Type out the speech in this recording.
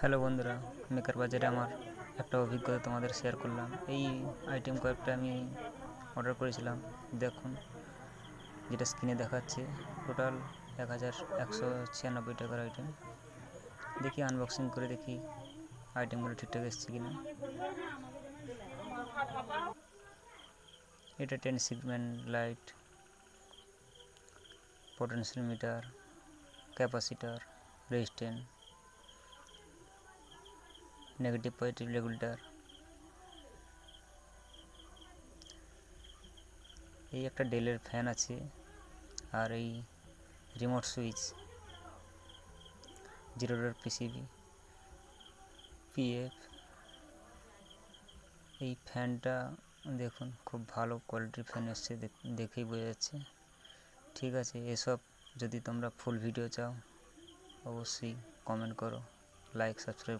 Hello বন্ধুরা, maker বাজারে আমার একটা অভিজ্ঞতা তোমাদের শেয়ার করলাম। এই আইটেম কয়েকটা আমি অর্ডার করেছিলাম। দেখুন, যেটা স্ক্রিনে দেখাচ্ছে টোটাল 1196 টাকার আইটেম। দেখি আনবক্সিং করে দেখি আইটেমগুলো ঠিকঠাক এসছে কিনা। এটা 10 segment light, potential meter, capacitor, resistance, negative positive regulator. এই একটা ডেলের ফ্যান আছে, আর এই রিমোট সুইচ, 0 পিসিবি, পিএফ। এই ফ্যানটা দেখুন, খুব ভালো কোয়ালিটির ফ্যান এসছে, দেখেই বোঝা যাচ্ছে। ঠিক আছে, এসব যদি তোমরা ফুল ভিডিও চাও অবশ্যই কমেন্ট করো, লাইক সাবস্ক্রাইব